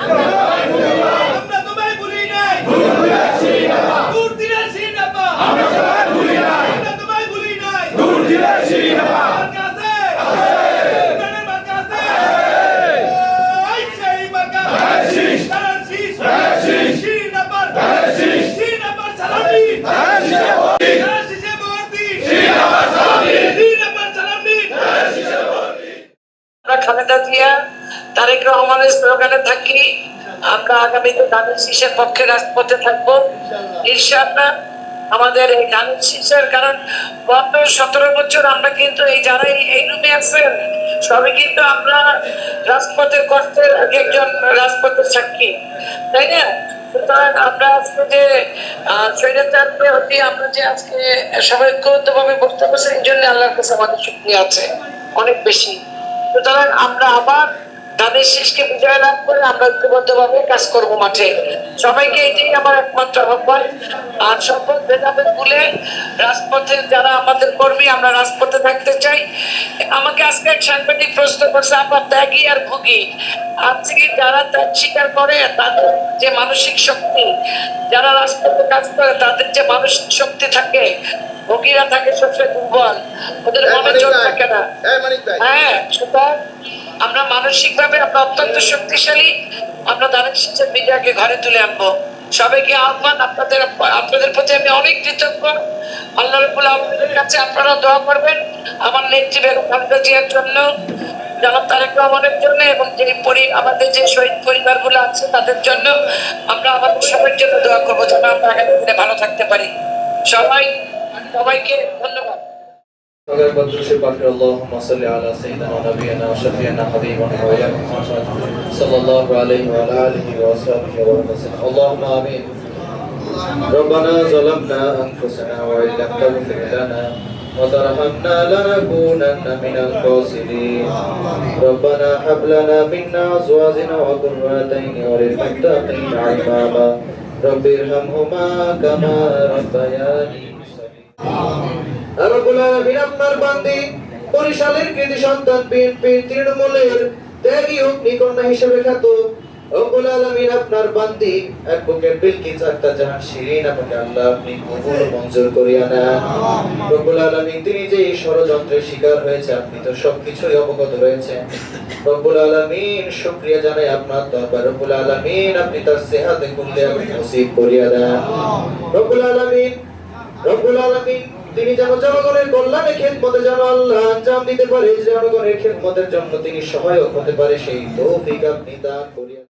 আমরা তোমায় ভুলি নাই, দূর দিনের সিনেমা আমরা তোমায় ভুলি নাই, মার্কা আছে, ইমরানের মার্কা আছে, এই সেই মার্কা, তারার শীষ, সিনেমা সালাম দিন, তারার শীষে ভোট দিন, সিনেমা সালাম দিন। আমরা খালেদা জিয়া তারেক রহমানের স্লোগানে থাকি। আমরা আগামীতে ধানের শীষের পক্ষে রাজপথে থাকবো ইনশাআল্লাহ। আমাদের এই ধানের শীষের কারণ গত 17 বছর আমরা কিন্তু এই যারা এই রুমে আছেন সবই কিন্তু আমরা রাজপথের কষ্টের একজন রাজপথের সাক্ষী, তাই না? সুতরাং আমরা আজকে যে স্বৈরাচারকে হতে আমরা যে আজকে সবাই ঐক্যবদ্ধভাবে বসতে পারছি এই জন্য আল্লাহর কাছে আমাদের শুকরিয়া আছে অনেক বেশি। সুতরাং আমরা আবার ধানের শীষকে বিজয় লাভ করে আমরা ঐক্যবদ্ধভাবে কাজ করব মাঠে। সবাইকে এটাই আমার একমাত্র আহ্বান। আর সকল ভেদাভেদ ভুলে রাজপথে যারা আমাদের কর্মী আমরা রাজপথে থাকতে চাই। আমাকে আজকে এক সাংবাদিক প্রশ্ন করছে, আপনার ত্যাগী আর ভোগী। আজকে যারা ত্যাগ স্বীকার করে তাদের যে মানসিক শক্তি, যারা রাজপথে কাজ করে তাদের যে মানসিক শক্তি থাকে, ভোগীরা থাকে সবচেয়ে দুর্বল, ওদের মনে জোর থাকে না। হ্যাঁ, সুতরাং আমরা মানসিক ভাবে আমরা অত্যন্ত শক্তিশালী। আমরা ধানের শীষের বিজয়কে ঘরে তুলে আনবো। সবাইকে আহ্বান, আপনাদের প্রতি আমি অনেক কৃতজ্ঞ। আল্লাহ রাব্বুল আলামিনের কাছে আপনারা দোয়া করবেন আমার নেত্রী বেগম খালেদা জিয়ার জন্য, জনাব তারেক রহমানের জন্য এবং যে আমাদের যে শহীদ পরিবারগুলো আছে তাদের জন্য। আমরা আমাদের সবার জন্য দোয়া করবো যেন আমরা আগামী দিনে ভালো থাকতে পারি। সবাইকে ধন্যবাদ। اللهم صل على سيدنا ونبينا وشفيعنا حبيبنا وإمامنا صلى الله عليه وعلى آله وصحبه وسلم. اللهم آمين. ربنا ظلمنا أنفسنا وإن لم تغفر لنا وترحمنا لنكونن من الخاسرين. ربنا هب لنا من أزواجنا وذرياتنا وللمتقين إماما. رب ارحمهما كما ربياني আপনার বান্দি বরিশালের কৃতি সন্তান বিএনপির তৃণমূলের ত্যাগী অগ্নিকন্যা হিসেবে খ্যাত রব্বুল আলামিন আপনার বান্দি অ্যাডভোকেট বিলকিস আক্তার জাহান শিরিন আপনাকে আল্লাহ আপনি কবুল মঞ্জুর করিয়া নেন। রব্বুল আলামিন তিনি যে এই ষড়যন্ত্রের শিকার হয়েছে আপনি তো সবকিছুই অবগত রয়েছেন। রব্বুল আলামিন শুকরিয়া জানাই আপনার দরবার। রব্বুল আলামিন আপনি তার সেহাতে কুল্লে আপনি নসিব করিয়া দেন। রব্বুল আলামিন তিনি যেন জনগণের কল্যাণে খেদমতে যেন আল্লাহ আঞ্জাম দিতে পারে, জনগণের খেদমতের জন্য তিনি সহায়ক হতে পারে সেই তৌফিক আপনি দান করিয়া